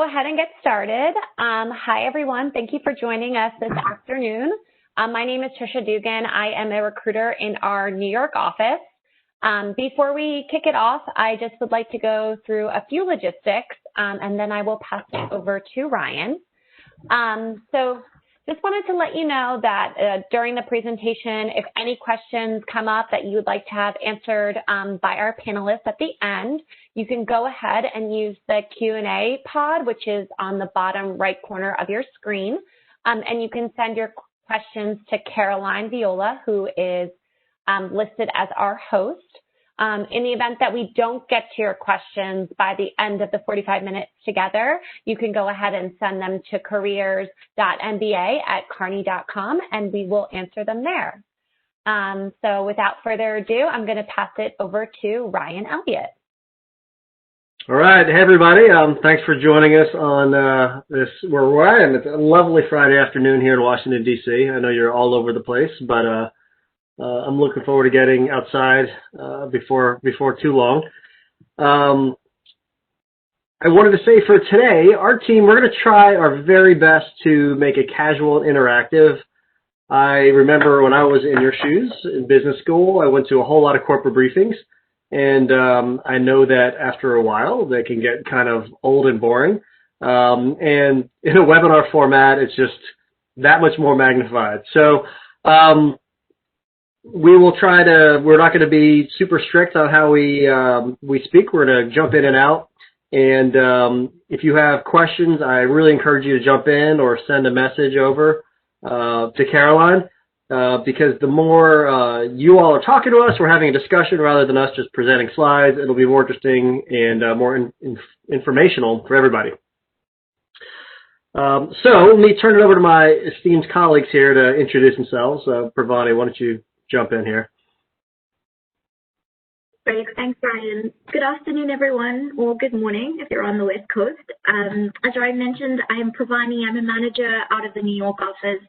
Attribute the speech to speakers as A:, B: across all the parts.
A: ahead and get started. Hi, everyone. Thank you for joining us this afternoon. My name is Trisha Dugan. I am a recruiter in our New York office. Before we kick it off, I just would like to go through a few logistics, and then I will pass it over to Ryan. So just wanted to let you know that during the presentation, if any questions come up that you would like to have answered by our panelists at the end, you can go ahead and use the Q&A pod, which is on the bottom right corner of your screen. And you can send your questions to Caroline Viola, who is listed as our host. In the event that we don't get to your questions by the end of the 45 minutes together, you can go ahead and send them to careers.mba@kearney.com, and we will answer them there. So without further ado, I'm going to pass it over to Ryan Elliott.
B: All right. Hey, everybody. Thanks for joining us on this, where I am. It's a lovely Friday afternoon here in Washington, D.C. I know you're all over the place, but I'm looking forward to getting outside before too long. I wanted to say for today, our team, we're going to try our very best to make it casual and interactive. I remember when I was in your shoes in business school, I went to a whole lot of corporate briefings, and I know that after a while they can get kind of old and boring. And in a webinar format, it's just that much more magnified. So we will try to, we're not going to be super strict on how we speak. We're going to jump in and out. And if you have questions, I really encourage you to jump in or send a message over to Caroline, because the more you all are talking to us, we're having a discussion rather than us just presenting slides. It'll be more interesting and more informational for everybody. So let me turn it over to my esteemed colleagues here to introduce themselves. Pravani, why don't you jump in here?
C: Great, thanks, Ryan. Good afternoon, everyone, or good morning if you're on the West Coast. As Ryan mentioned, I am Pravani. I'm a manager out of the New York office.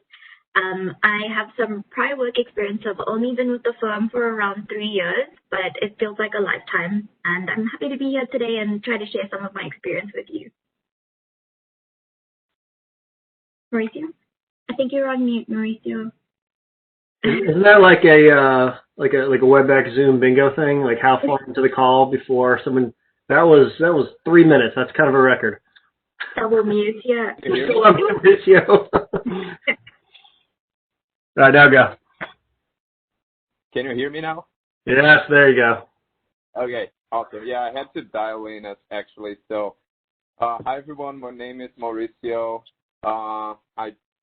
C: I have some prior work experience. I've only been with the firm for around 3 years, but it feels like a lifetime. And I'm happy to be here today and try to share some of my experience with you. Mauricio? I think you're on mute, Mauricio.
B: Isn't that like a WebEx Zoom bingo thing? Like how far into the call before someone? That was 3 minutes. That's kind of a record.
C: Double mute, yeah.
B: Still on Mauricio. All right, now go.
D: Can you hear me now?
B: Yes, there you go.
D: Okay, awesome. Yeah, I had to dial in actually. So, hi everyone. My name is Mauricio.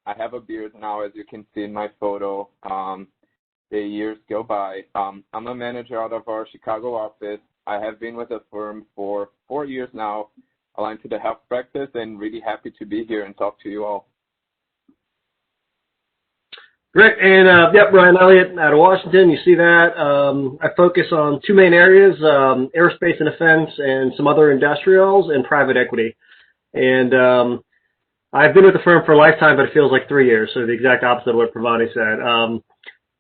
D: I have a beard now, as you can see in my photo. The years go by. I'm a manager out of our Chicago office. I have been with the firm for 4 years now, aligned to the health practice, and really happy to be here and talk to you all.
B: Great. And, yep, Ryan Elliott out of Washington. You see that. I focus on two main areas, aerospace and defense and some other industrials and private equity. And I've been with the firm for a lifetime, but it feels like 3 years, so the exact opposite of what Pravani said.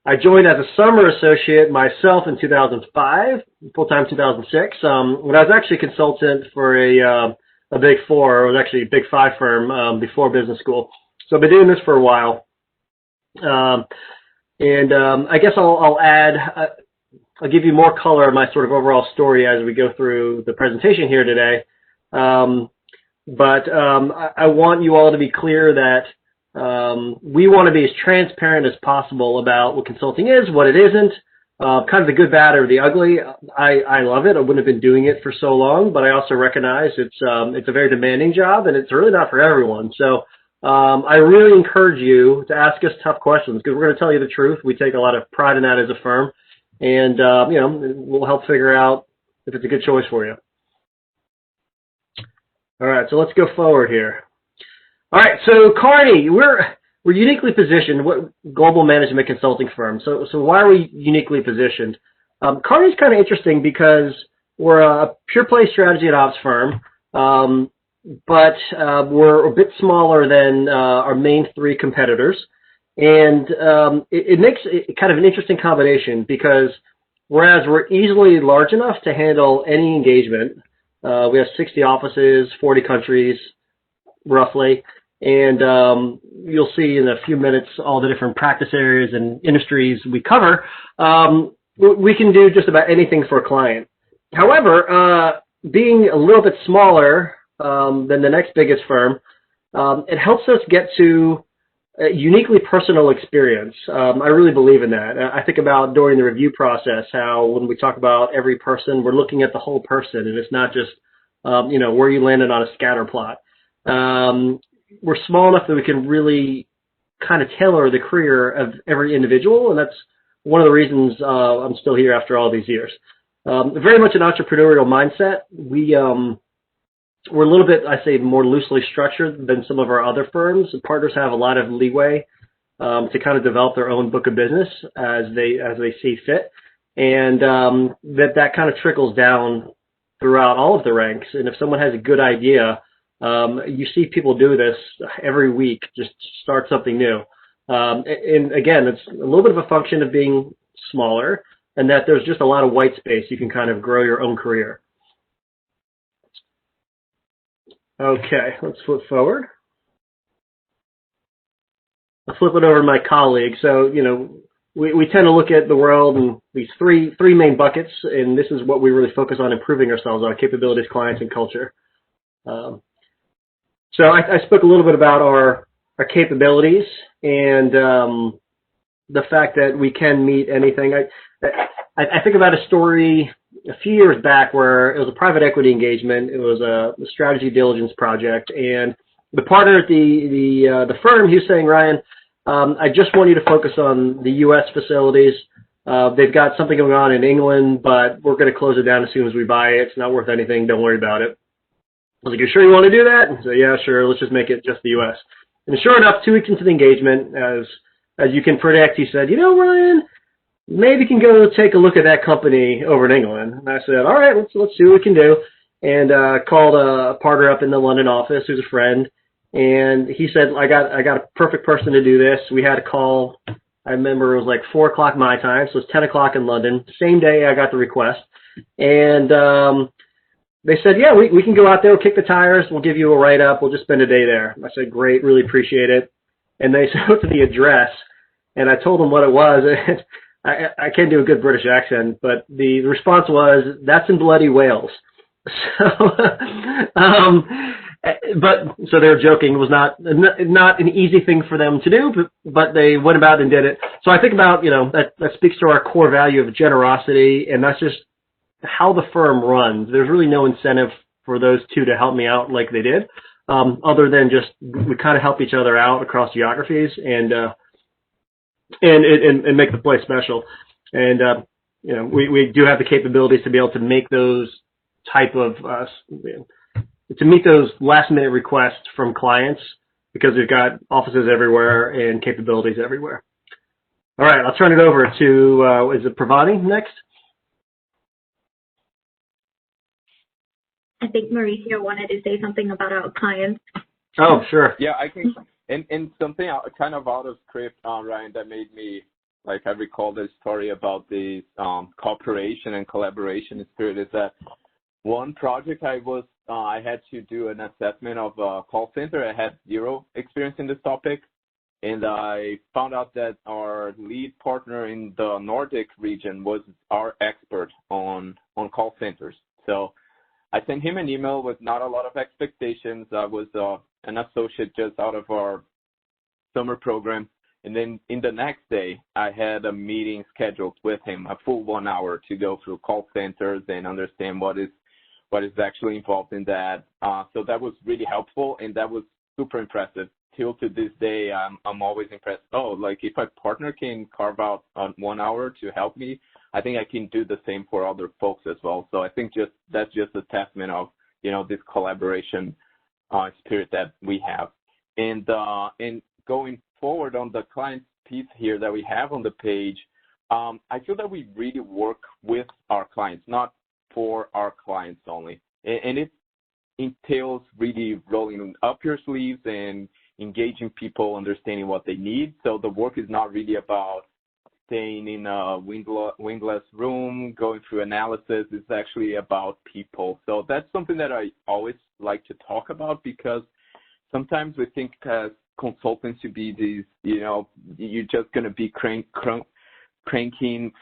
B: I joined as a summer associate myself in 2005, full-time 2006, when I was actually a consultant for a Big Four, or it was actually a Big Five firm before business school. So I've been doing this for a while. I guess I'll add, I'll give you more color on my sort of overall story as we go through the presentation here today. But I want you all to be clear that we want to be as transparent as possible about what consulting is, what it isn't, kind of the good, bad, or the ugly. I love it. I wouldn't have been doing it for so long, but I also recognize it's a very demanding job, and it's really not for everyone. So I really encourage you to ask us tough questions, because we're going to tell you the truth. We take a lot of pride in that as a firm, and you know, we'll help figure out if it's a good choice for you. All right, so let's go forward here. All right, so Kearney, we're uniquely positioned, what global management consulting firm. So why are we uniquely positioned? Kearney's kind of interesting because we're a pure play strategy and ops firm, but we're a bit smaller than our main three competitors, and it makes it kind of an interesting combination because whereas we're easily large enough to handle any engagement. We have 60 offices, 40 countries, roughly. And you'll see in a few minutes all the different practice areas and industries we cover. We can do just about anything for a client. However, being a little bit smaller than the next biggest firm, it helps us get to a uniquely personal experience. I really believe in that. I think about during the review process how when we talk about every person, we're looking at the whole person, and it's not just where you landed on a scatter plot. We're small enough that we can really kind of tailor the career of every individual, and that's one of the reasons I'm still here after all these years. Very much an entrepreneurial mindset. We're a little bit, I say, more loosely structured than some of our other firms. Partners have a lot of leeway to kind of develop their own book of business as they see fit, and that kind of trickles down throughout all of the ranks. And if someone has a good idea, you see people do this every week, just start something new. And again, it's a little bit of a function of being smaller, and that there's just a lot of white space. You can kind of grow your own career. Okay, let's flip forward. I'll flip it over to my colleague. So, we tend to look at the world in these three main buckets, and this is what we really focus on improving ourselves, our capabilities, clients, and culture. So I spoke a little bit about our capabilities and the fact that we can meet anything. I think about a story a few years back where it was a private equity engagement. It was a strategy diligence project, and the partner at the firm, he was saying, Ryan, I just want you to focus on the U.S. facilities. They've got something going on in England, but we're going to close it down as soon as we buy it. It's not worth anything. Don't worry about it. I was like, you sure you want to do that? And so, yeah, sure. Let's just make it just the U.S. And sure enough, 2 weeks into the engagement, as you can predict, he said, Ryan, maybe you can go take a look at that company over in England. And I said, all right, let's see what we can do. And called a partner up in the London office who's a friend. And he said, I got a perfect person to do this. We had a call. I remember it was like 4 o'clock my time, so it's 10 o'clock in London. Same day I got the request. And they said, yeah, we can go out there, we'll kick the tires, we'll give you a write-up, we'll just spend a day there. I said, great, really appreciate it. And they sent to the address, and I told them what it was. I can't do a good British accent, but the response was, that's in bloody Wales. So, so they were joking. It was not an easy thing for them to do, but they went about and did it. So I think about, that speaks to our core value of generosity, and that's just how the firm runs. There's really no incentive for those two to help me out like they did, other than just we kind of help each other out across geographies and make the place special. And we do have the capabilities to be able to make those type of to meet those last minute requests from clients because we've got offices everywhere and capabilities everywhere. All right, I'll turn it over to is it Pravani next?
C: I think Mauricio wanted to say something about our clients.
B: Oh, sure.
D: Yeah, I think, and something kind of out of script, Ryan, that made me, I recall this story about the cooperation and collaboration spirit is that one project I had to do an assessment of a call center. I had zero experience in this topic, and I found out that our lead partner in the Nordic region was our expert on call centers. So I sent him an email with not a lot of expectations. I was an associate just out of our summer program. And then in the next day, I had a meeting scheduled with him, a full 1 hour to go through call centers and understand what is actually involved in that. So that was really helpful, and that was super impressive. Till to this day, I'm always impressed. If a partner can carve out 1 hour to help me, I think I can do the same for other folks as well. So I think that's just a testament of, this collaboration spirit that we have. And going forward on the client piece here that we have on the page, I feel that we really work with our clients, not for our clients only. And it entails really rolling up your sleeves and engaging people, understanding what they need. So the work is not really about staying in a windless room, going through analysis. It's actually about people. So that's something that I always like to talk about because sometimes we think as consultants to be these, you're just going to be cranking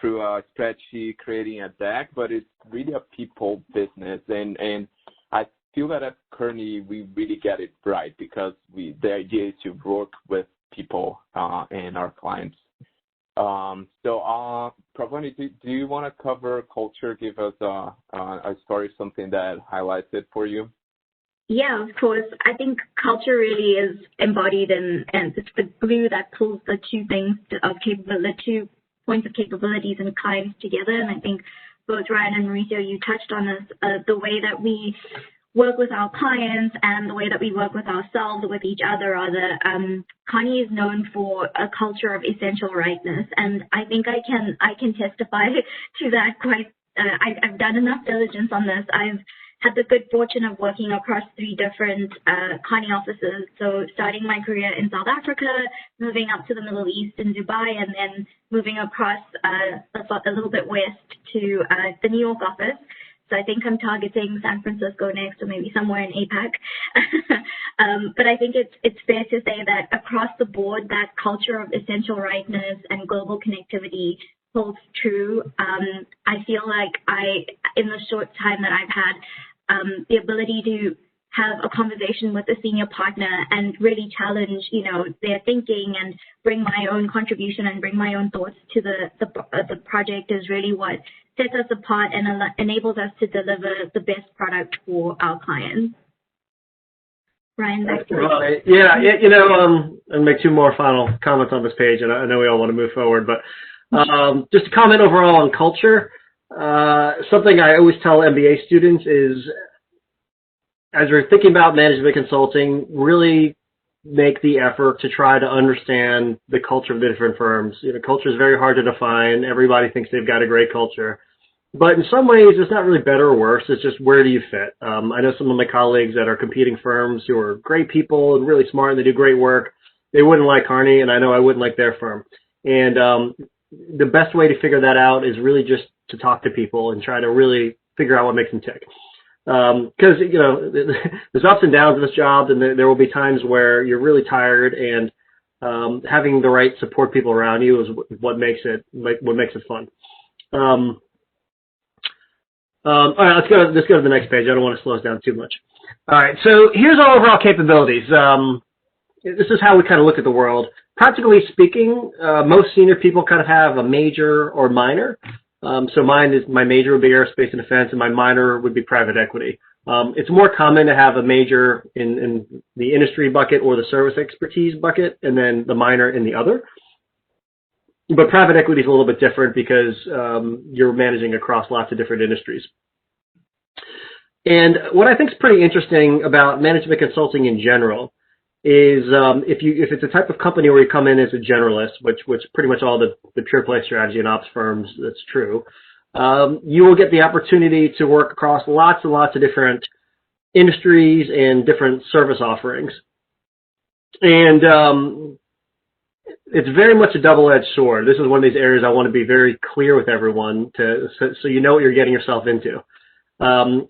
D: through a spreadsheet, creating a deck, but it's really a people business. And I feel that at Kearney, we really get it right because the idea is to work with people and our clients. Pravani, do you want to cover culture? Give us a story, something that highlights it for you.
C: Yeah, of course. I think culture really is embodied and it's the glue that pulls the two things the 2 points of capabilities and clients together. And I think both Ryan and Mauricio, you touched on this, the way that we work with our clients and the way that we work with ourselves, with each other, Kearney is known for a culture of essential rightness. And I think I can testify to that quite, I've done enough diligence on this. I've had the good fortune of working across 3 different Kearney offices. So starting my career in South Africa, moving up to the Middle East in Dubai, and then moving across a little bit west to the New York office. So I think I'm targeting San Francisco next, or maybe somewhere in APAC. But I think it's fair to say that across the board, that culture of essential rightness and global connectivity holds true. I feel like in the short time that I've had, the ability to have a conversation with a senior partner and really challenge, their thinking and bring my own contribution and bring my own thoughts to the project is really what sets us apart and enables us to deliver the best product for our clients. Ryan, back to you.
B: Right. Yeah, and make 2 more final comments on this page, and I know we all want to move forward, but just to comment overall on culture, something I always tell MBA students is, as we're thinking about management consulting, really make the effort to try to understand the culture of the different firms. Culture is very hard to define. Everybody thinks they've got a great culture. But in some ways, it's not really better or worse. It's just, where do you fit? I know some of my colleagues that are competing firms who are great people and really smart and they do great work. They wouldn't like Kearney, and I know I wouldn't like their firm. And the best way to figure that out is really just to talk to people and try to really figure out what makes them tick. Because, there's ups and downs in this job, and there will be times where you're really tired, and having the right support people around you is what makes it fun. All right, let's go to the next page. I don't want to slow us down too much. All right, so here's our overall capabilities. This is how we kind of look at the world. Practically speaking, most senior people kind of have a major or minor. So my major would be aerospace and defense, and my minor would be private equity. It's more common to have a major in the industry bucket or the service expertise bucket, and then the minor in the other. But private equity is a little bit different because you're managing across lots of different industries. And what I think is pretty interesting about management consulting in general is if it's a type of company where you come in as a generalist, which pretty much all the pure play strategy and ops firms, that's true, you will get the opportunity to work across lots and lots of different industries and different service offerings. And it's very much a double-edged sword. This is one of these areas I want to be very clear with everyone so you know what you're getting yourself into.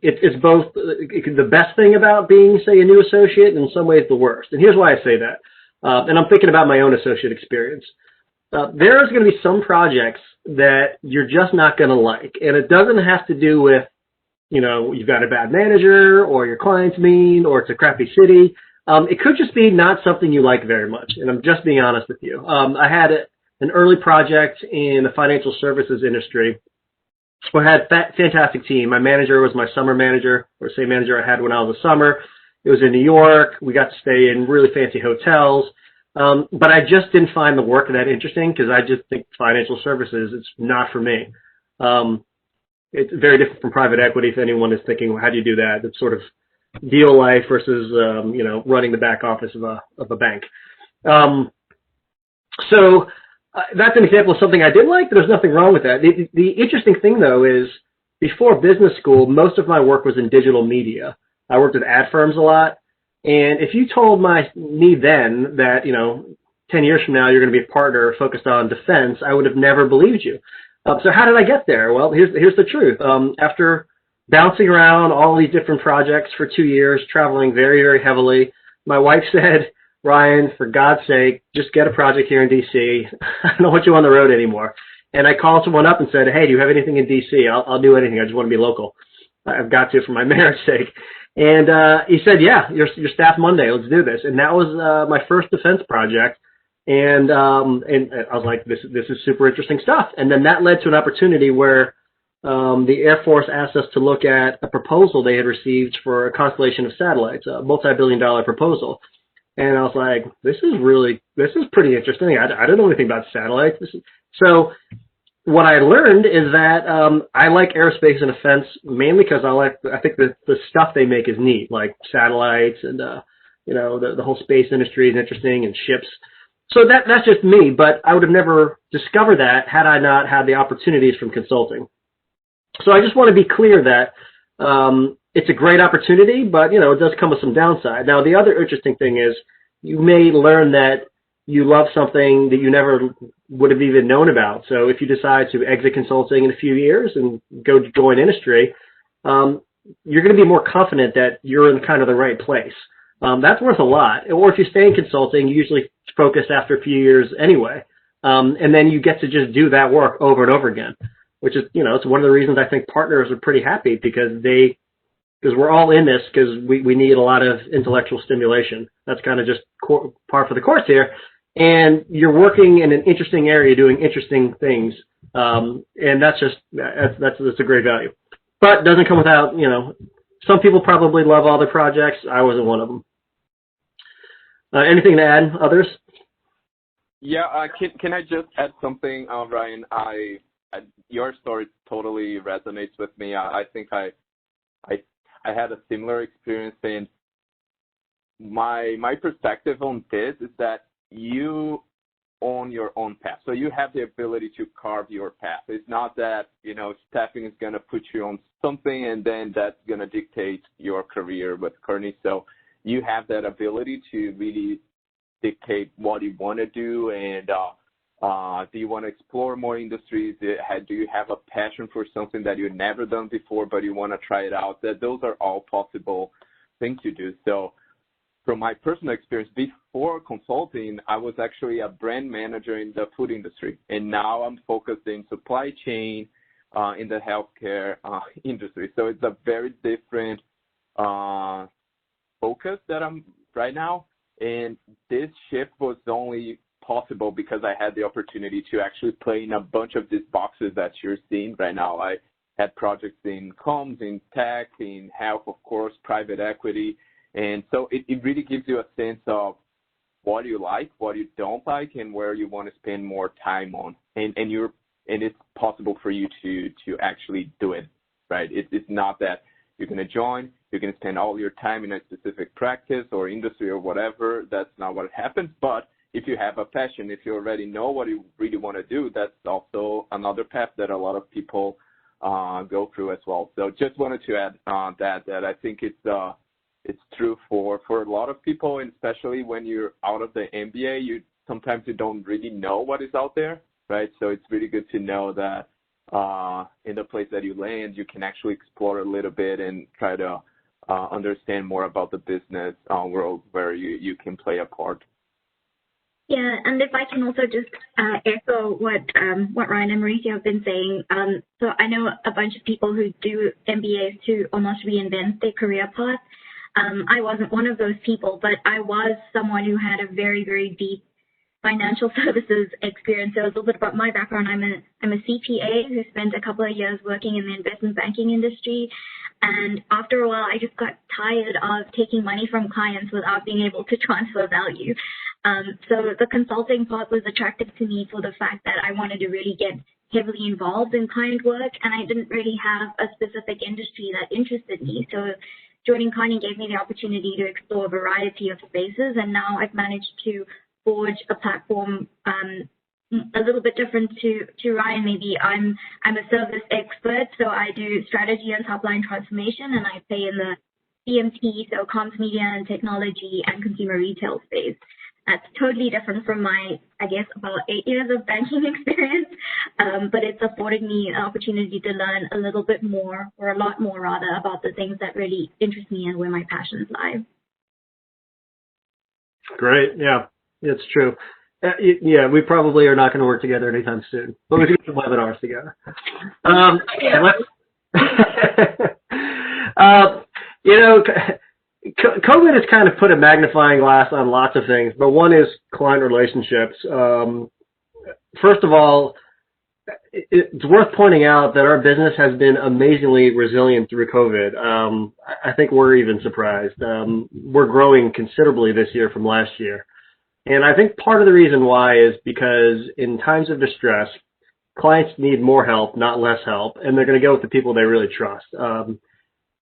B: It's both the best thing about being, say, a new associate, and in some ways the worst. And here's why I say that. And I'm thinking about my own associate experience. There's going to be some projects that you're just not going to like. And it doesn't have to do with, you've got a bad manager, or your client's mean, or it's a crappy city. It could just be not something you like very much. And I'm just being honest with you. I had an early project in the financial services industry. I had a fantastic team. My manager was my summer manager, or same manager I had when I was a summer. It was in New York. We got to stay in really fancy hotels. But I just didn't find the work that interesting because I just think financial services, it's not for me. It's very different from private equity if anyone is thinking, well, how do you do that? It's sort of deal life versus, running the back office of a bank. So that's an example of something I did like, but there's nothing wrong with that. The interesting thing, though, is before business school, most of my work was in digital media. I worked with ad firms a lot. And if you told me then that, 10 years from now you're going to be a partner focused on defense, I would have never believed you. So how did I get there? Well, here's the truth. After bouncing around all these different projects for 2 years, traveling very, very heavily, my wife said, Ryan, for God's sake, just get a project here in D.C. I don't want you on the road anymore. And I called someone up and said, hey, do you have anything in D.C.? I'll do anything. I just want to be local. I've got to for my marriage sake. And he said, yeah, you're staffed Monday. Let's do this. And that was my first defense project. And I was like, this is super interesting stuff. And then that led to an opportunity where the Air Force asked us to look at a proposal they had received for a constellation of satellites, a multi-billion-dollar proposal. And I was like, this is pretty interesting. I don't know anything about satellites. So what I learned is that I like aerospace and defense mainly because I think the stuff they make is neat, like satellites and the whole space industry is interesting and ships. So that's just me, but I would have never discovered that had I not had the opportunities from consulting. So I just want to be clear that it's a great opportunity, but it does come with some downside. Now the other interesting thing is you may learn that you love something that you never would have even known about. So if you decide to exit consulting in a few years and go join industry, you're going to be more confident that you're in kind of the right place. That's worth a lot. Or if you stay in consulting, you usually focus after a few years anyway. And then you get to just do that work over and over again, which is, it's one of the reasons I think partners are pretty happy because we're all in this because we need a lot of intellectual stimulation. That's kind of just par for the course here. And you're working in an interesting area doing interesting things. And that's a great value. But it doesn't come without, some people probably love all their projects. I wasn't one of them. Anything to add, others?
D: Yeah, can I just add something, Ryan? Your story totally resonates with me. I think I had a similar experience, and my perspective on this is that you own your own path. So you have the ability to carve your path. It's not that, staffing is going to put you on something and then that's going to dictate your career with Kearney. So you have that ability to really dictate what you want to do, and do you want to explore more industries? Do you have a passion for something that you've never done before but you want to try it out? Those are all possible things to do. So from my personal experience, before consulting, I was actually a brand manager in the food industry, and now I'm focused in supply chain in the healthcare industry. So it's a very different focus that I'm right now, and this shift was only possible because I had the opportunity to actually play in a bunch of these boxes that you're seeing right now. I had projects in comms, in tech, in health, of course, private equity. And so it really gives you a sense of what you like, what you don't like, and where you want to spend more time on. And it's possible for you to actually do it, right? It's not that you're going to join, you're going to spend all your time in a specific practice or industry or whatever. That's not what happens. But if you have a passion, if you already know what you really want to do, that's also another path that a lot of people go through as well. So just wanted to add that I think it's true for a lot of people, and especially when you're out of the MBA, sometimes you don't really know what is out there, right? So it's really good to know that in the place that you land, you can actually explore a little bit and try to understand more about the business world where you can play a part.
C: Yeah, and if I can also just echo what Ryan and Mauricio have been saying. So I know a bunch of people who do MBAs to almost reinvent their career path. I wasn't one of those people, but I was someone who had a very, very deep financial services experience. So a little bit about my background. I'm a CPA who spent a couple of years working in the investment banking industry. And after a while, I just got tired of taking money from clients without being able to transfer value. So the consulting part was attractive to me for the fact that I wanted to really get heavily involved in client work, and I didn't really have a specific industry that interested me. So joining Kearney gave me the opportunity to explore a variety of spaces, and now I've managed to forge a platform a little bit different to Ryan. Maybe I'm a service expert, so I do strategy and top line transformation, and I play in the CMT, so comms, media, and technology, and consumer retail space. That's totally different from my, I guess, about 8 years of banking experience, but it's afforded me an opportunity to learn a little bit more, or a lot more rather, about the things that really interest me and where my passions lie.
B: Great. Yeah, it's true. Yeah, we probably are not going to work together anytime soon, but we can do some webinars together. You know, COVID has kind of put a magnifying glass on lots of things, but one is client relationships. First of all, it's worth pointing out that our business has been amazingly resilient through COVID. I think we're even surprised. We're growing considerably this year from last year. And I think part of the reason why is because in times of distress, clients need more help, not less help, and they're going to go with the people they really trust. You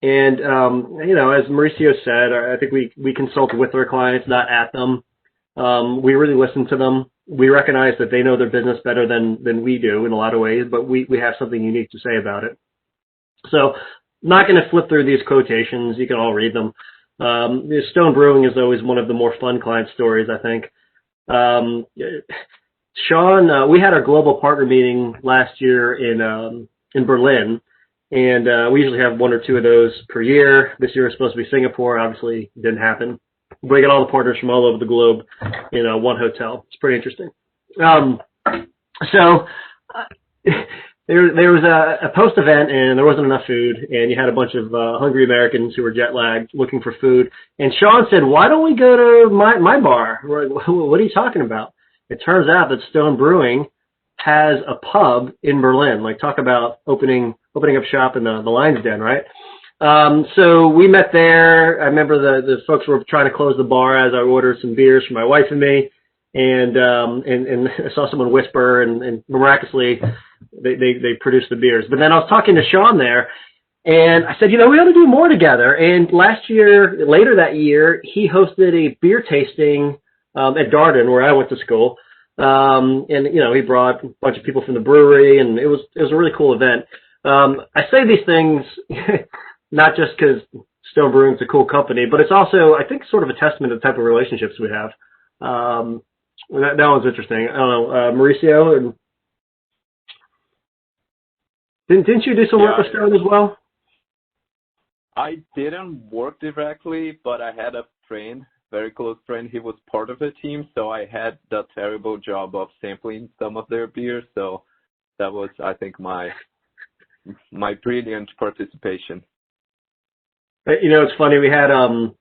B: know, as Mauricio said, I think we consult with our clients, not at them. We really listen to them. We recognize that they know their business better than we do in a lot of ways, but we have something unique to say about it. So, not going to flip through these quotations. You can all read them. Stone Brewing is always one of the more fun client stories, I think. Sean, we had our global partner meeting last year in Berlin, and we usually have one or two of those per year. This year was supposed to be Singapore. Obviously, didn't happen. We get all the partners from all over the globe in one hotel. It's pretty interesting. There was a post-event, and there wasn't enough food, and you had a bunch of hungry Americans who were jet-lagged looking for food. And Sean said, "Why don't we go to my bar?" We're like, "What are you talking about?" It turns out that Stone Brewing has a pub in Berlin. Like, talk about opening up shop in the Lion's Den, right? So we met there. I remember the folks were trying to close the bar as I ordered some beers for my wife and me, and I saw someone whisper, and miraculously they produced the beers. But then I was talking to Sean there, and I said, you know, we ought to do more together. And later that year, he hosted a beer tasting at Darden, where I went to school. And you know, he brought a bunch of people from the brewery, and it was a really cool event. I say these things not just because Stone Brewing's a cool company, but it's also, I think, sort of a testament to the type of relationships we have. That one's interesting. I don't know, Mauricio, didn't you do some work with Stone as well?
D: I didn't work directly, but I had a friend, very close friend. He was part of the team, so I had the terrible job of sampling some of their beers. So that was, I think, my brilliant participation.
B: You know, it's funny. We had an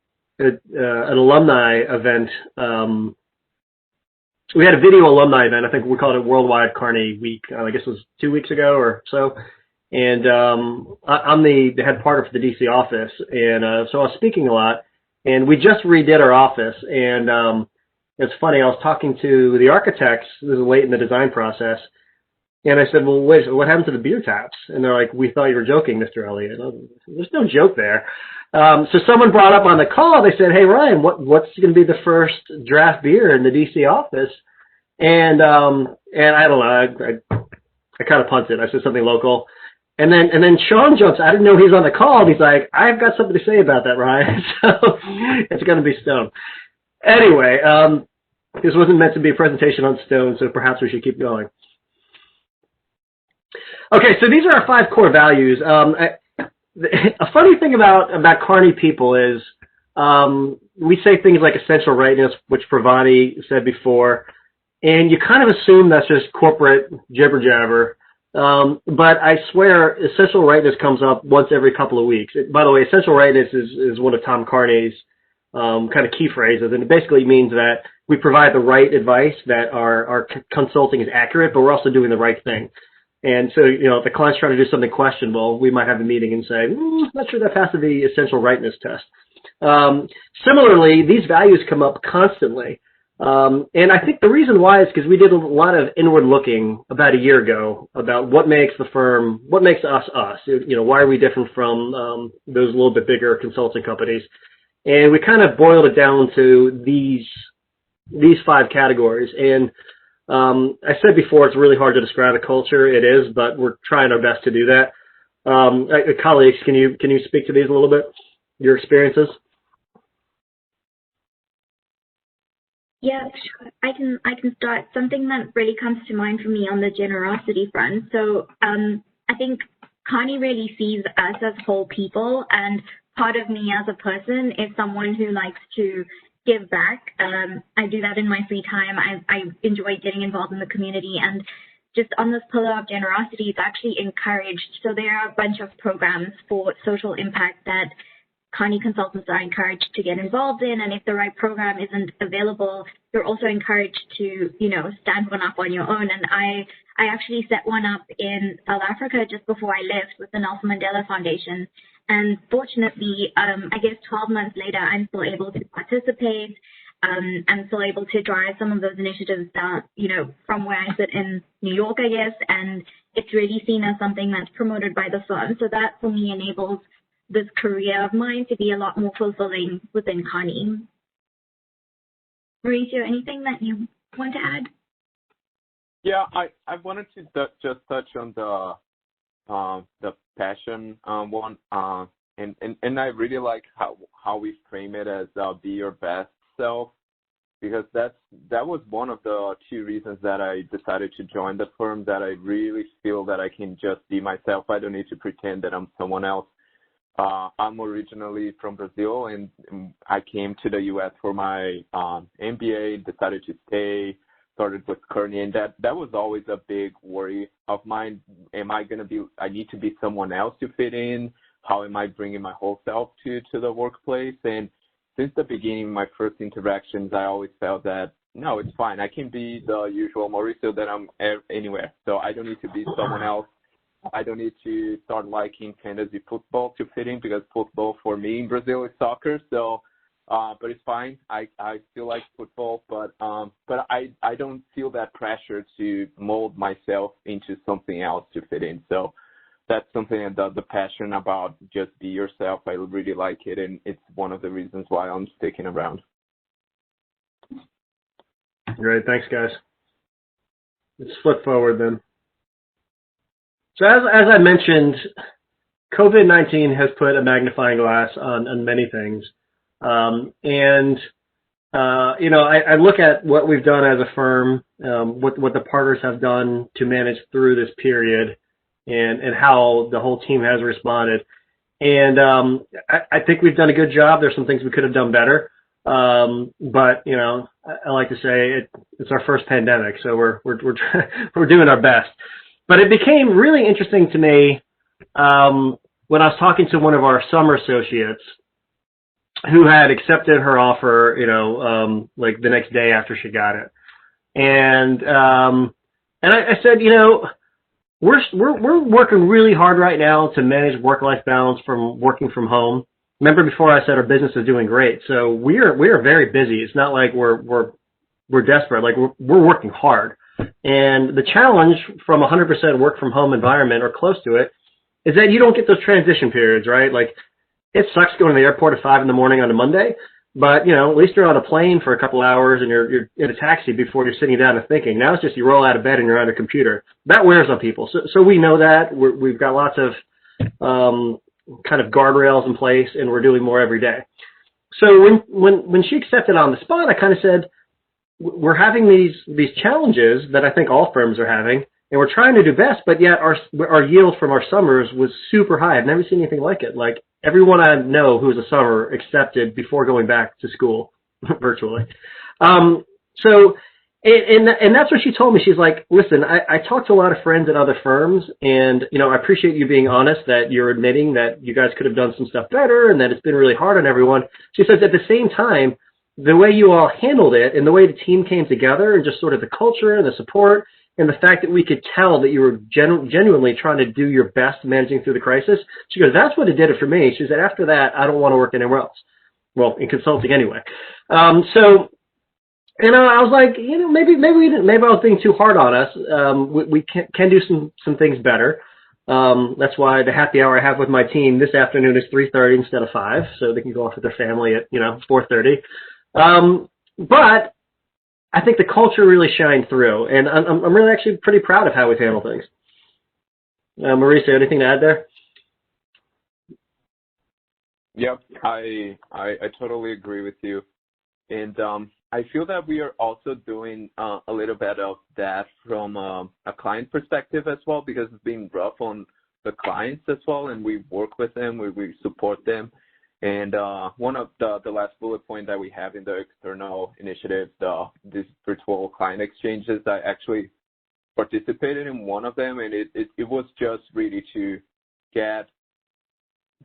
B: alumni event. We had a video alumni event. I think we called it Worldwide Kearney Week. I guess it was 2 weeks ago or so. And I'm the head partner for the DC office, and so I was speaking a lot. And we just redid our office, and it's funny. I was talking to the architects. This is late in the design process. And I said, well, wait, what happened to the beer taps? And they're like, we thought you were joking, Mr. Elliott. There's no joke there. So someone brought up on the call, they said, hey, Ryan, what's going to be the first draft beer in the DC office? And I don't know, I kind of punted. I said something local. And then Sean jumps, I didn't know he was on the call. And he's like, I've got something to say about that, Ryan. So it's going to be Stone. Anyway, this wasn't meant to be a presentation on Stone, so perhaps we should keep going. Okay, so these are our 5 core values. A funny thing about Kearney people is we say things like essential rightness, which Pravani said before, and you kind of assume that's just corporate jibber jabber. But I swear, essential rightness comes up once every couple of weeks. By the way, essential rightness is one of Tom Kearney's kind of key phrases, and it basically means that we provide the right advice, that our consulting is accurate, but we're also doing the right thing. And so, you know, if the client's trying to do something questionable, we might have a meeting and say, not sure that passes the essential rightness test. Similarly, these values come up constantly. And I think the reason why is because we did a lot of inward looking about a year ago about what makes the firm, what makes us us. You know, why are we different from those little bit bigger consulting companies? And we kind of boiled it down to these 5 categories. And I said before, it's really hard to describe a culture. It is, but we're trying our best to do that. Colleagues, can you speak to these a little bit? Your experiences?
C: Yeah, sure. I can start. Something that really comes to mind for me on the generosity front. So I think Kearney really sees us as whole people, and part of me as a person is someone who likes to give back. I do that in my free time. I enjoy getting involved in the community, and just on this pillar of generosity, it's actually encouraged. So there are a bunch of programs for social impact that Kearney consultants are encouraged to get involved in, and if the right program isn't available, you're also encouraged to, stand one up on your own. And I actually set one up in South Africa just before I left with the Nelson Mandela Foundation. And fortunately, I guess 12 months later, I'm still able to participate. I'm still able to drive some of those initiatives that, from where I sit in New York, I guess, and it's really seen as something that's promoted by the firm. So that, for me, enables this career of mine to be a lot more fulfilling within Kearney. Mauricio, anything that you want to add?
D: Yeah, I wanted to just touch on the passion one, and I really like how we frame it as be your best self, because that was one of the two reasons that I decided to join the firm, that I really feel that I can just be myself. I don't need to pretend that I'm someone else. I'm originally from Brazil, and I came to the U.S. for my MBA, decided to stay, started with Kearney, and that was always a big worry of mine. I need to be someone else to fit in? How am I bringing my whole self to the workplace? And since the beginning, my first interactions, I always felt that, no, it's fine. I can be the usual Mauricio that I'm anywhere. So I don't need to be someone else. I don't need to start liking fantasy football to fit in, because football for me in Brazil is soccer. So, but it's fine. I still like football, but I don't feel that pressure to mold myself into something else to fit in. So that's something that the passion about just be yourself. I really like it, and it's one of the reasons why I'm sticking around.
B: Great, thanks, guys. Let's flip forward then. So as I mentioned, COVID-19 has put a magnifying glass on many things. I look at what we've done as a firm, what the partners have done to manage through this period, and how the whole team has responded. And I think we've done a good job. There's some things we could have done better. But I like to say it's our first pandemic, so we're doing our best. But it became really interesting to me when I was talking to one of our summer associates who had accepted her offer, like the next day after she got it. And I said, we're working really hard right now to manage work-life balance from working from home. Remember before I said our business is doing great. So we are very busy. It's not like we're desperate. Like we're working hard. And the challenge from 100% work from home environment or close to it is that you don't get those transition periods, right? Like it sucks going to the airport at 5 a.m. on a Monday, but at least you're on a plane for a couple hours and you're in a taxi before you're sitting down and thinking. Now it's just you roll out of bed and you're on a computer. That wears on people. So we know that. We've got lots of kind of guardrails in place, and we're doing more every day. So when she accepted on the spot, I kind of said, we're having these challenges that I think all firms are having, and we're trying to do best, but yet our yield from our summers was super high. I've never seen anything like it. Like everyone I know who's a summer accepted before going back to school virtually. And that's what she told me. She's like, listen, I talked to a lot of friends at other firms, and I appreciate you being honest that you're admitting that you guys could have done some stuff better and that it's been really hard on everyone. She says at the same time, the way you all handled it and the way the team came together and just sort of the culture and the support and the fact that we could tell that you were genuinely trying to do your best managing through the crisis. She goes, that's what it did it for me. She said, after that, I don't want to work anywhere else. Well, in consulting anyway. I was like, maybe I was being too hard on us. We can do some things better. That's why the happy hour I have with my team this afternoon is 3:30 instead of 5, so they can go off with their family at 4:30. But I think the culture really shined through, and I'm really actually pretty proud of how we've handled things. Mauricio, anything to add there?
D: Yep, I totally agree with you, and I feel that we are also doing a little bit of that from a client perspective as well, because it's been rough on the clients as well, and we work with them, we support them. And one of the last bullet point that we have in the external initiative, these virtual client exchanges, I actually participated in one of them, and it was just really to get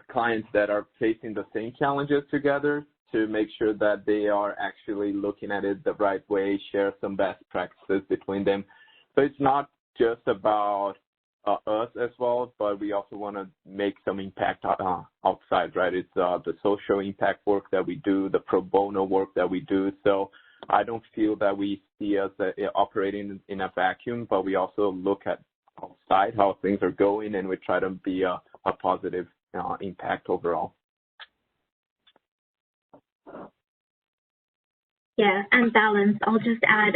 D: clients that are facing the same challenges together to make sure that they are actually looking at it the right way, share some best practices between them. So it's not just about us as well, but we also want to make some impact outside, right? It's the social impact work that we do, the pro bono work that we do. So I don't feel that we see us operating in a vacuum, but we also look at outside how things are going, and we try to be a positive impact overall.
C: Yeah, and balance. I'll just add,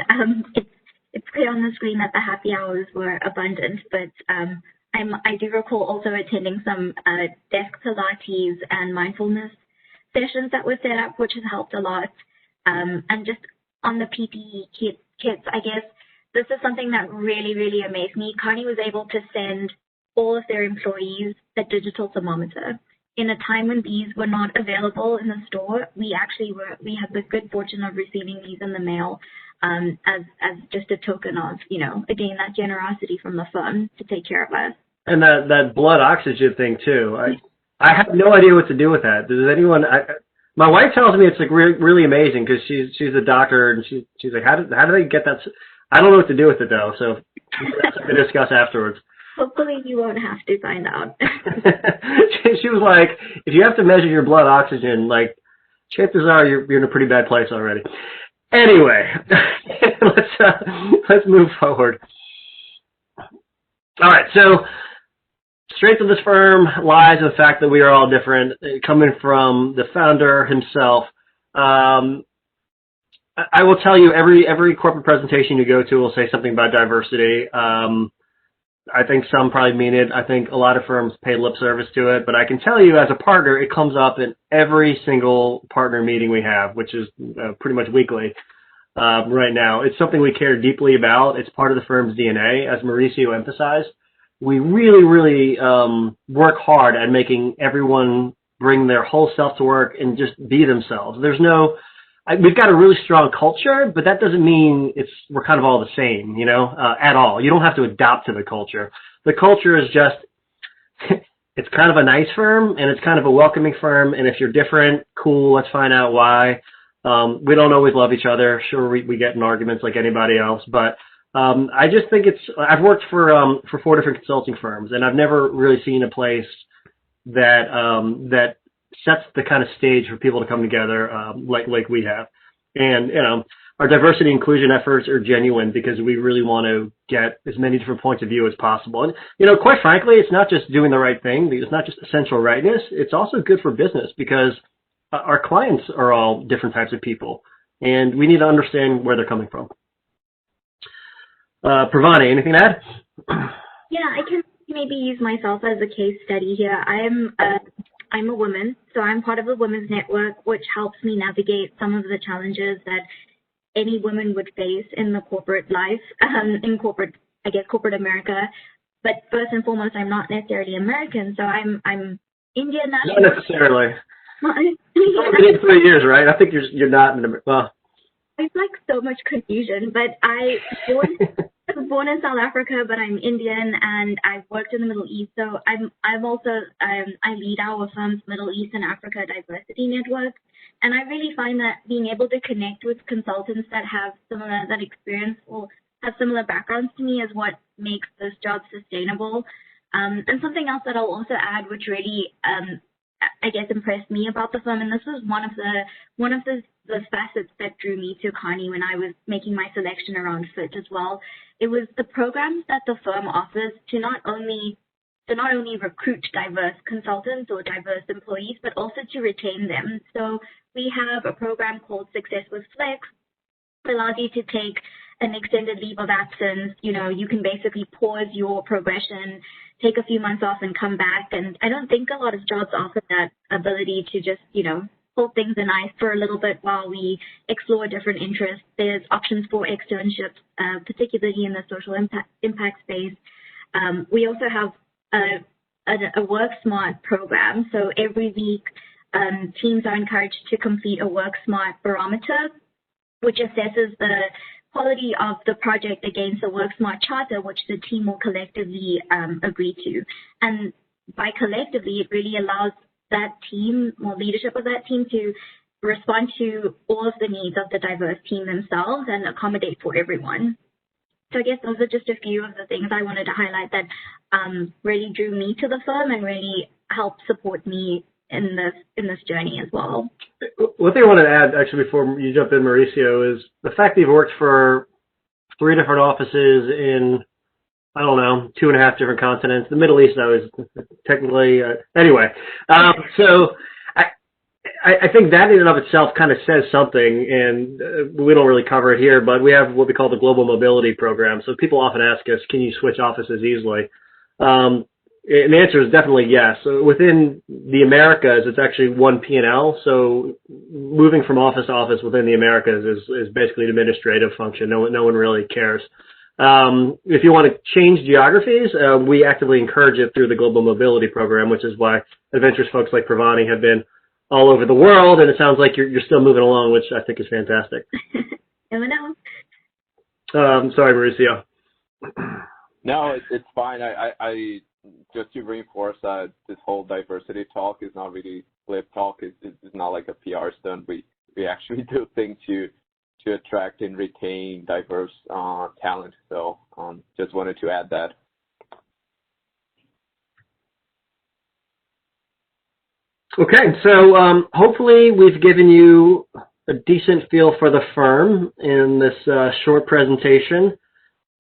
C: it's clear on the screen that the happy hours were abundant, but I do recall also attending some desk Pilates and mindfulness sessions that were set up, which has helped a lot. And just on the PPE kits, I guess this is something that really, really amazed me. Kearney was able to send all of their employees a digital thermometer. In a time when these were not available in the store, we had the good fortune of receiving these in the mail as just a token of, again, that generosity from the firm to take care of us. And
B: that blood oxygen thing too. I have no idea what to do with that. Does anyone? My wife tells me it's like really amazing because she's a doctor, and she's like, how do they get that? I don't know what to do with it though. So that's something to discuss afterwards.
C: Hopefully you won't have to find out.
B: She was like, if you have to measure your blood oxygen, like, chances are you're in a pretty bad place already. Anyway, let's move forward. All right, so strength of this firm lies in the fact that we are all different, coming from the founder himself. I will tell you, every corporate presentation you go to will say something about diversity. I think some probably mean it. I think a lot of firms pay lip service to it, but I can tell you as a partner, it comes up in every single partner meeting we have, which is pretty much weekly right now. It's something we care deeply about. It's part of the firm's DNA. As Mauricio emphasized, we really, really work hard at making everyone bring their whole self to work and just be themselves. We've got a really strong culture, but that doesn't mean we're kind of all the same, at all. You don't have to adapt to the culture. The culture is just, it's kind of a nice firm, and it's kind of a welcoming firm, and if you're different, cool, let's find out why. We don't always love each other. Sure, we get in arguments like anybody else, but I just think I've worked for 4 different consulting firms, and I've never really seen a place that sets the kind of stage for people to come together like we have. And, our diversity inclusion efforts are genuine because we really want to get as many different points of view as possible. And, quite frankly, it's not just doing the right thing. It's not just essential rightness. It's also good for business because our clients are all different types of people, and we need to understand where they're coming from. Pravani, anything to add?
C: Yeah, I can maybe use myself as a case study here. I'm a woman, so I'm part of the Women's Network, which helps me navigate some of the challenges that any woman would face in the corporate life, in corporate America. But first and foremost, I'm not necessarily American, so I'm Indian national.
B: Not necessarily. You've only been in 3 years, right? I think you're not in America. Well,
C: it's like so much confusion, but I was born in South Africa, but I'm Indian, and I've worked in the Middle East. So I'm also I lead our firm's Middle East and Africa Diversity Network, and I really find that being able to connect with consultants that have that experience or have similar backgrounds to me is what makes this job sustainable. And something else that I'll also add, which really I guess impressed me about the firm, and this was one of the facets that drew me to Kearney when I was making my selection around fit as well. It was the programs that the firm offers to not only recruit diverse consultants or diverse employees, but also to retain them. So we have a program called Success with Flex. It allows you to take an extended leave of absence. You can basically pause your progression, take a few months off and come back. And I don't think a lot of jobs offer that ability to just, hold things in ice for a little bit while we explore different interests. There's options for externships, particularly in the social impact space. We also have a Work Smart program. So every week teams are encouraged to complete a WorkSmart barometer, which assesses the quality of the project against the WorkSmart charter, which the team will collectively agree to. And by collectively, it really allows that team or leadership of that team to respond to all of the needs of the diverse team themselves and accommodate for everyone. So I guess those are just a few of the things I wanted to highlight that really drew me to the firm and really helped support me in this journey as well.
B: One thing I wanted to add, actually, before you jump in, Mauricio, is the fact that you've worked for 3 different offices in, I don't know, 2.5 different continents. The Middle East, I was technically, anyway. So I think that in and of itself kind of says something, and we don't really cover it here, but we have what we call the Global Mobility Program. So people often ask us, can you switch offices easily? And the answer is definitely yes. So within the Americas, it's actually one P&L. So moving from office to office within the Americas is basically an administrative function. No one really cares. If you want to change geographies, we actively encourage it through the Global Mobility Program, which is why adventurous folks like Pravani have been all over the world, and it sounds like you're still moving along, which I think is fantastic.
C: Never know.
B: Sorry, Mauricio.
D: No, it's fine. I just to reinforce that this whole diversity talk is not really flip talk. It's not like a PR stunt. We actually do things to attract and retain diverse talent. So just wanted to add that.
B: Okay, so hopefully we've given you a decent feel for the firm in this short presentation.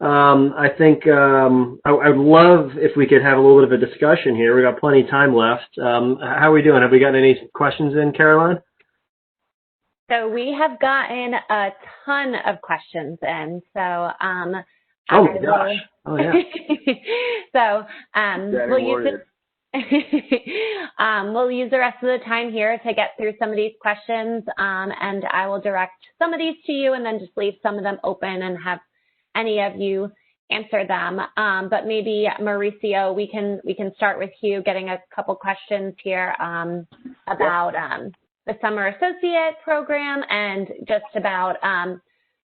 B: I think I would love if we could have a little bit of a discussion here. We've got plenty of time left. How are we doing? Have we gotten any questions in, Caroline?
A: So we have gotten a ton of questions in. So
B: oh my gosh. Oh yeah.
A: So we'll use it. We'll use the rest of the time here to get through some of these questions, and I will direct some of these to you and then just leave some of them open and have any of you answer them. But maybe, Mauricio, we can start with you getting a couple questions here about the Summer Associate Program and just about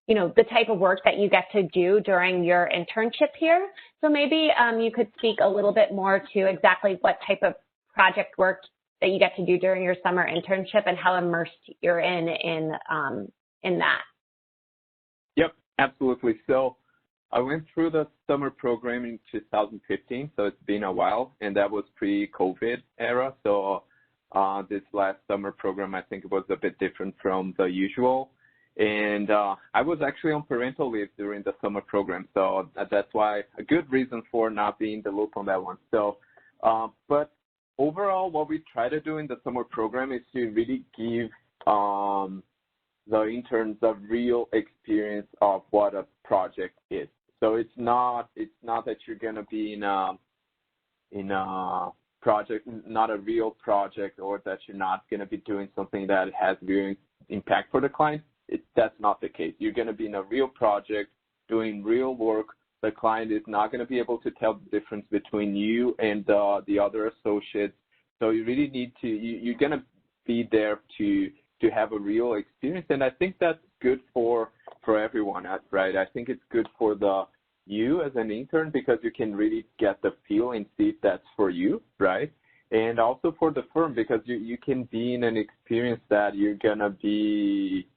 A: the type of work that you get to do during your internship here. So maybe you could speak a little bit more to exactly what type of project work that you get to do during your summer internship and how immersed you're in that.
D: Yep, absolutely. So I went through the summer program in 2015, so it's been a while, and that was pre-COVID era. So this last summer program, I think it was a bit different from the usual. And I was actually on parental leave during the summer program, so that's why a good reason for not being in the loop on that one. So, but overall, what we try to do in the summer program is to really give the interns a real experience of what a project is. So it's not that you're gonna be in a project, not a real project, or that you're not gonna be doing something that has real impact for the client. That's not the case. You're going to be in a real project doing real work. The client is not going to be able to tell the difference between you and the other associates. So you really need to, you're going to be there to have a real experience. And I think that's good for everyone, right? I think it's good for you as an intern because you can really get the feel and see if that's for you, right? And also for the firm because you can be in an experience that you're going to be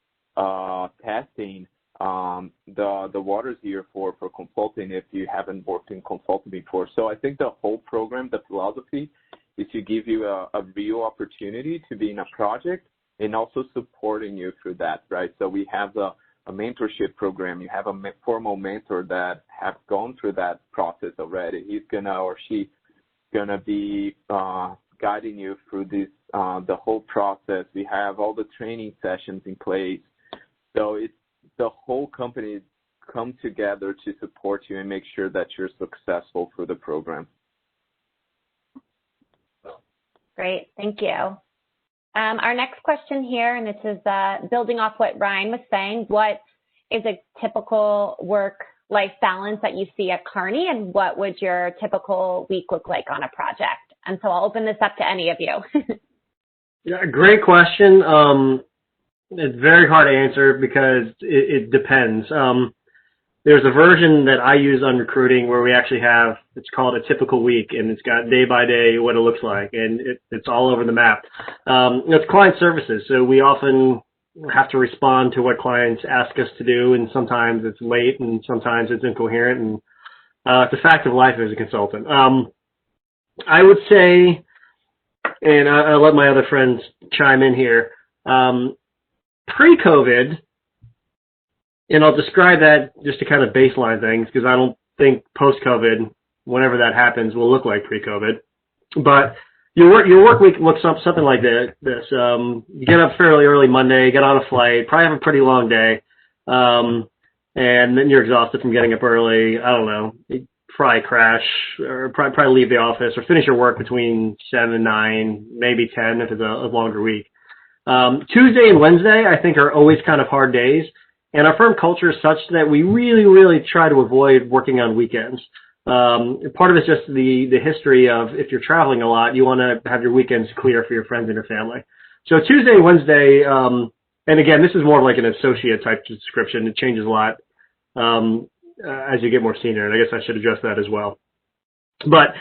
D: testing the waters here for consulting if you haven't worked in consulting before. So I think the whole program, the philosophy is to give you a real opportunity to be in a project and also supporting you through that, right? So we have a mentorship program. You have a formal mentor that have gone through that process already. He's gonna or she's gonna be guiding you through this the whole process. We have all the training sessions in place. So it's the whole company come together to support you and make sure that you're successful through the program.
A: Great, thank you. Our next question here, and this is building off what Ryan was saying, what is a typical work-life balance that you see at Kearney, and what would your typical week look like on a project? And so I'll open this up to any of you.
B: Yeah, great question. It's very hard to answer because it depends. There's a version that I use on recruiting where we actually have, it's called a typical week, and it's got day by day what it looks like, and it's all over the map. It's client services, so we often have to respond to what clients ask us to do, and sometimes it's late, and sometimes it's incoherent, and it's a fact of life as a consultant. I would say, and I'll let my other friends chime in here, pre-COVID, and I'll describe that just to kind of baseline things because I don't think post-COVID, whenever that happens, will look like pre-COVID. But your work week looks something like this. You get up fairly early Monday, get on a flight, probably have a pretty long day, and then you're exhausted from getting up early. I don't know, you probably crash or probably leave the office or finish your work between 7 and 9, maybe 10 if it's a longer week. Tuesday and Wednesday, I think, are always kind of hard days. And our firm culture is such that we really, really try to avoid working on weekends. Part of it's just the history of if you're traveling a lot, you want to have your weekends clear for your friends and your family. So Tuesday and Wednesday, and again, this is more like an associate type description. It changes a lot as you get more senior, and I guess I should address that as well. But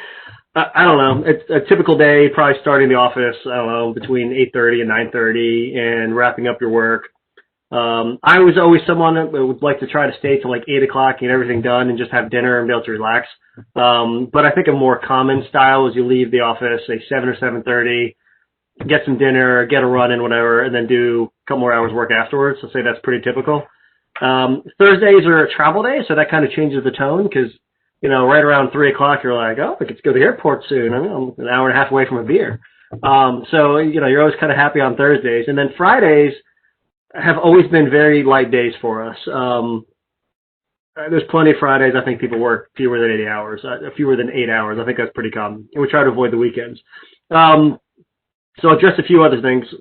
B: I don't know. It's a typical day, probably starting the office, I don't know, between 8:30 and 9:30 and wrapping up your work. I was always someone that would like to try to stay till like 8 o'clock, get everything done, and just have dinner and be able to relax. But I think a more common style is you leave the office, say 7 or 7:30, get some dinner, get a run in, whatever, and then do a couple more hours work afterwards. So say that's pretty typical. Thursdays are a travel day, so that kind of changes the tone because, you know, right around 3 o'clock, you're like, oh, I get to go to the airport soon. I'm an hour and a half away from a beer. So, you know, you're always kind of happy on Thursdays. And then Fridays have always been very light days for us. There's plenty of Fridays. I think people work fewer than 8 hours. Fewer than 8 hours. I think that's pretty common. And we try to avoid the weekends. So just a few other things.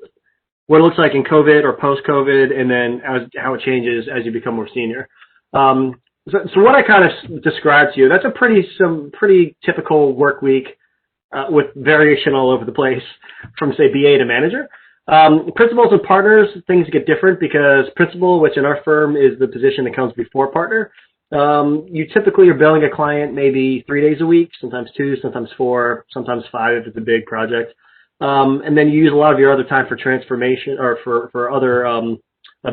B: What it looks like in COVID or post-COVID, and then how it changes as you become more senior. So what I kind of described to you, that's some pretty typical work week with variation all over the place from, say, BA to manager. Principals and partners, things get different because principal, which in our firm is the position that comes before partner, you typically are billing a client maybe 3 days a week, sometimes 2, sometimes 4, sometimes 5 if it's a big project. And then you use a lot of your other time for transformation or for other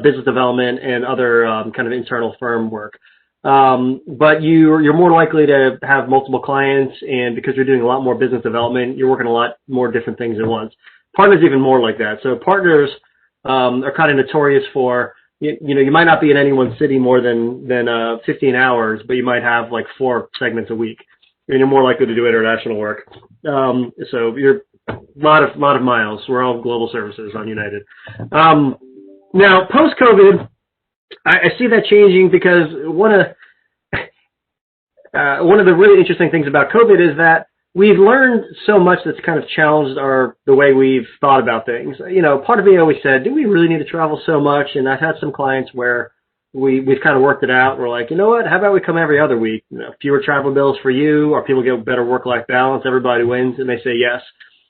B: business development and other kind of internal firm work. But you're more likely to have multiple clients, and because you're doing a lot more business development, you're working a lot more different things at once. Partners even more like that. So partners are kind of notorious for, you know, you might not be in any one city more than 15 hours, but you might have like 4 segments a week, and you're more likely to do international work. So you're a lot of miles. We're all global services on United. Now, post-COVID, I see that changing because one of the really interesting things about COVID is that we've learned so much that's kind of challenged the way we've thought about things. You know, part of me always said, do we really need to travel so much? And I've had some clients where we've kind of worked it out. We're like, you know what? How about we come every other week? You know, fewer travel bills for you, or people get better work-life balance. Everybody wins, and they say yes.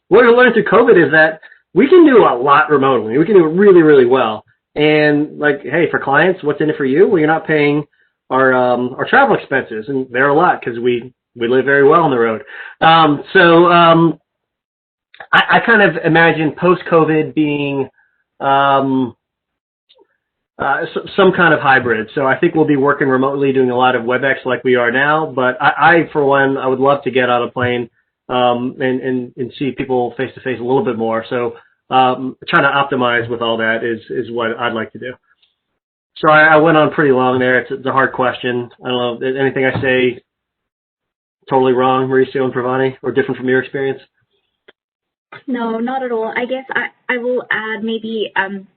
B: What we learned through COVID is that we can do a lot remotely. We can do it really, really well. And like, hey, for clients, what's in it for you? Well, you're not paying our travel expenses, and they're a lot because we live very well on the road. I kind of imagine post-COVID being some kind of hybrid. So I think we'll be working remotely, doing a lot of WebEx like we are now. But I for one, I would love to get on a plane and see people face to face a little bit more. So trying to optimize with all that is what I'd like to do. So I went on pretty long there. It's a hard question. I don't know, anything I say totally wrong, Mauricio and Pravani, or different from your experience?
C: No, not at all. I guess I will add maybe I'm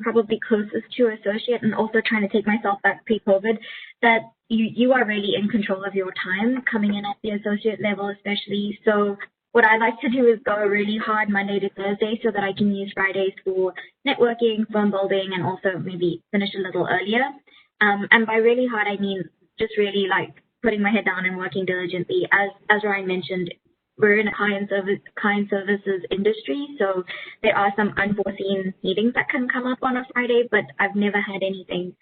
C: probably closest to associate, and also trying to take myself back pre-COVID, that you are really in control of your time coming in at the associate level especially. So what I like to do is go really hard Monday to Thursday so that I can use Fridays for networking, firm building, and also maybe finish a little earlier. And by really hard, I mean just really like putting my head down and working diligently. As Ryan mentioned, we're in a client services industry, so there are some unforeseen meetings that can come up on a Friday, but I've never had anything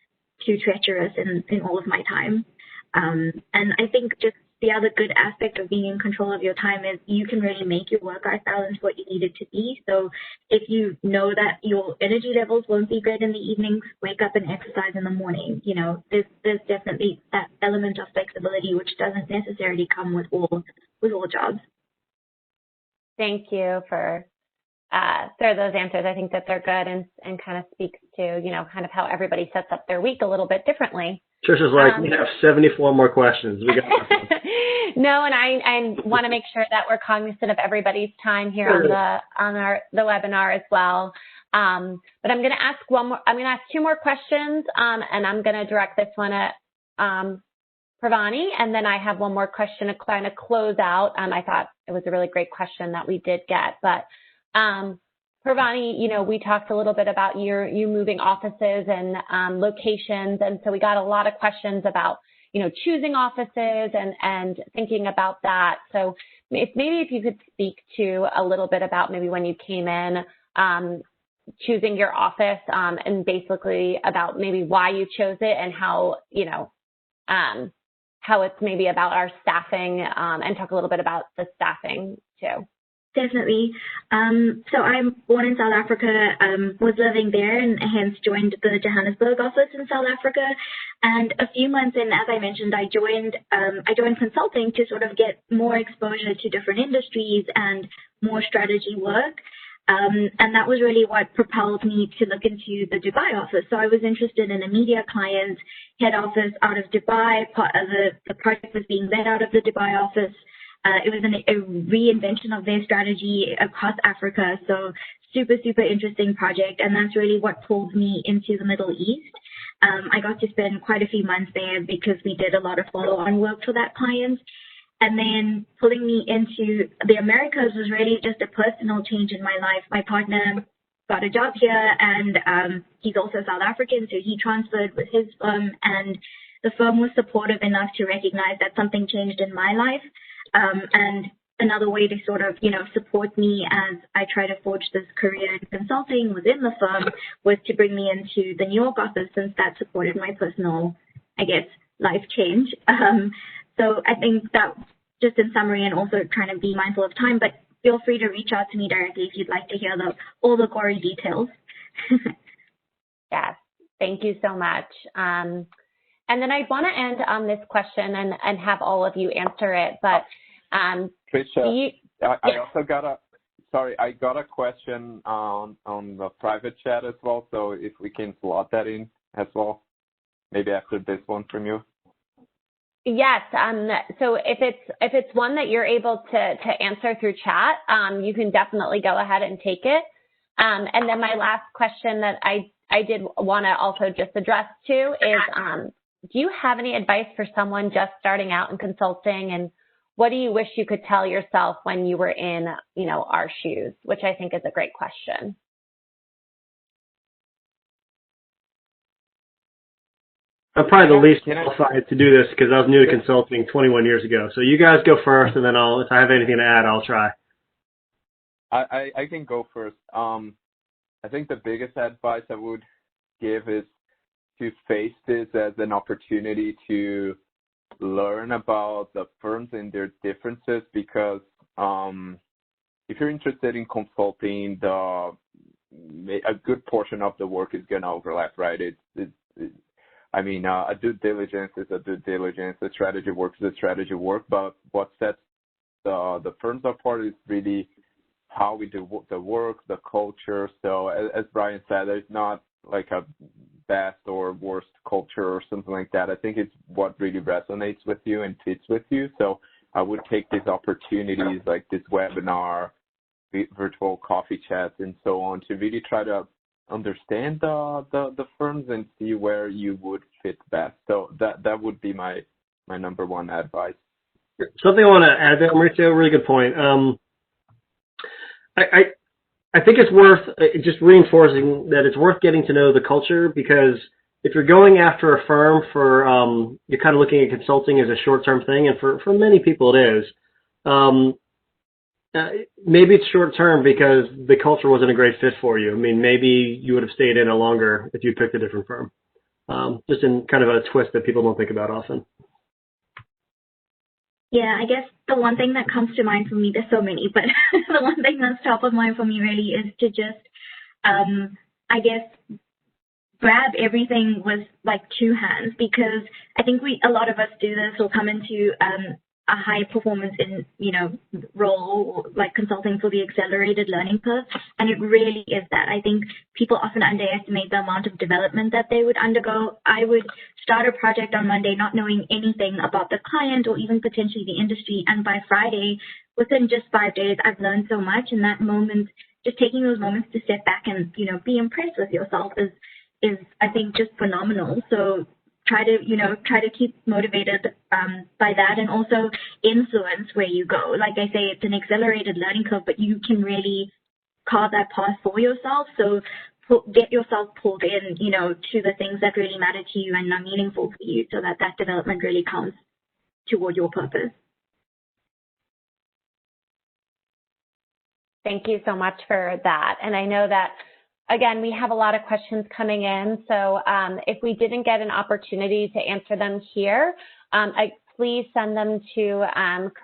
C: too treacherous in all of my time. And I think just the other good aspect of being in control of your time is you can really make your work-life balance what you need it to be. So if you know that your energy levels won't be good in the evenings, wake up and exercise in the morning. You know, there's definitely that element of flexibility which doesn't necessarily come with all jobs.
A: Thank you for those answers. I think that they're good and kind of speaks to, you know, kind of how everybody sets up their week a little bit differently.
B: Trisha's like, we have 74 more questions. We got
A: No, and I want to make sure that we're cognizant of everybody's time here on the webinar as well. But I'm going to ask two more questions, and I'm going to direct this one at Pravani, and then I have one more question to kind of close out. I thought it was a really great question that we did get, but Pravani, you know, we talked a little bit about you moving offices and locations, and so we got a lot of questions about, you know, choosing offices and thinking about that. So if you could speak to a little bit about maybe when you came in, choosing your office, and basically about maybe why you chose it and how, you know, how it's maybe about our staffing, and talk a little bit about the staffing too.
C: Definitely. So I'm born in South Africa, was living there and hence joined the Johannesburg office in South Africa. And a few months in, as I mentioned, I joined consulting to sort of get more exposure to different industries and more strategy work. And that was really what propelled me to look into the Dubai office. So I was interested in a media client head office out of Dubai. Part of the project was being led out of the Dubai office. It was a reinvention of their strategy across Africa. So super, super interesting project. And that's really what pulled me into the Middle East. I got to spend quite a few months there because we did a lot of follow-on work for that client. And then pulling me into the Americas was really just a personal change in my life. My partner got a job here, and he's also South African, so he transferred with his firm. And the firm was supportive enough to recognize that something changed in my life. And another way to sort of, you know, support me as I try to forge this career in consulting within the firm was to bring me into the New York office, since that supported my personal, I guess, life change. So I think that just in summary, and also trying to be mindful of time, but feel free to reach out to me directly if you'd like to hear all the gory details.
A: Yes, thank you so much. And then I want to end on this question and have all of you answer it, but
D: Trisha, I also got a question on the private chat as well, so if we can slot that in as well, maybe after this one from you.
A: Yes. So if it's one that you're able to answer through chat, you can definitely go ahead and take it. And then my last question that I did want to also just address too is, do you have any advice for someone just starting out in consulting, and what do you wish you could tell yourself when you were in, you know, our shoes, which I think is a great question.
B: I'm probably the least qualified to do this because I was new to consulting 21 years ago. So you guys go first, and then if I have anything to add, I'll try.
D: I can go first. I think the biggest advice I would give is to face this as an opportunity to learn about the firms and their differences, because if you're interested in consulting, a good portion of the work is going to overlap, right? A due diligence is a due diligence, a strategy work is a strategy work, but what sets the firms apart is really how we do the work, the culture. So as Brian said, there's not like a best or worst culture or something like that. I think it's what really resonates with you and fits with you. So I would take these opportunities like this webinar, virtual coffee chats, and so on to really try to understand the firms and see where you would fit best. So that would be my number one advice.
B: Something I want to add there, Maurizio, really good point. I think it's worth just reinforcing that it's worth getting to know the culture, because if you're going after a firm for, you're kind of looking at consulting as a short-term thing, and for many people it is, maybe it's short term because the culture wasn't a great fit for you. I mean, maybe you would have stayed in it longer if you picked a different firm. Just in kind of a twist that people don't think about often.
C: Yeah, I guess the one thing that comes to mind for me, there's so many, but the one thing that's top of mind for me really is to just, I guess, grab everything with like two hands, because I think a lot of us do this. We'll come into a high performance in, role, like consulting for the accelerated learning curve. And it really is that. I think people often underestimate the amount of development that they would undergo. I would start a project on Monday not knowing anything about the client or even potentially the industry. And by Friday, within just 5 days, I've learned so much. And that moment, just taking those moments to step back and, be impressed with yourself is I think just phenomenal. So try to keep motivated by that, and also influence where you go. Like I say, it's an accelerated learning curve, but you can really carve that path for yourself. So get yourself pulled in, to the things that really matter to you and are meaningful for you, so that development really comes toward your purpose.
A: Thank you so much for that. And I know that, again, we have a lot of questions coming in. So if we didn't get an opportunity to answer them here, please send them to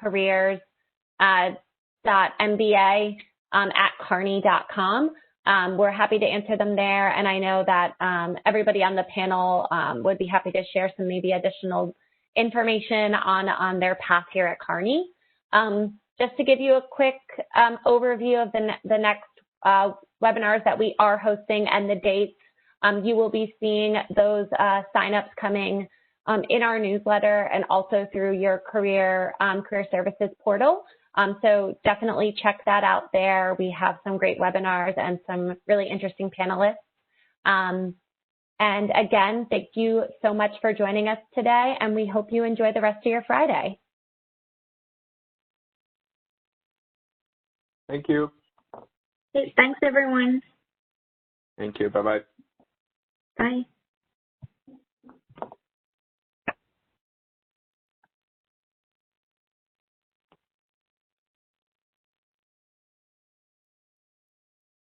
A: careers.mba@kearney.com. We're happy to answer them there. And I know that everybody on the panel would be happy to share some maybe additional information on their path here at Kearney. Just to give you a quick overview of the next webinars that we are hosting and the dates, you will be seeing those signups coming in our newsletter and also through your career services portal. So definitely check that out there. We have some great webinars and some really interesting panelists. And again, thank you so much for joining us today, and we hope you enjoy the rest of your Friday.
D: Thank you.
C: Thanks, everyone.
D: Thank you. Bye-bye.
C: Bye.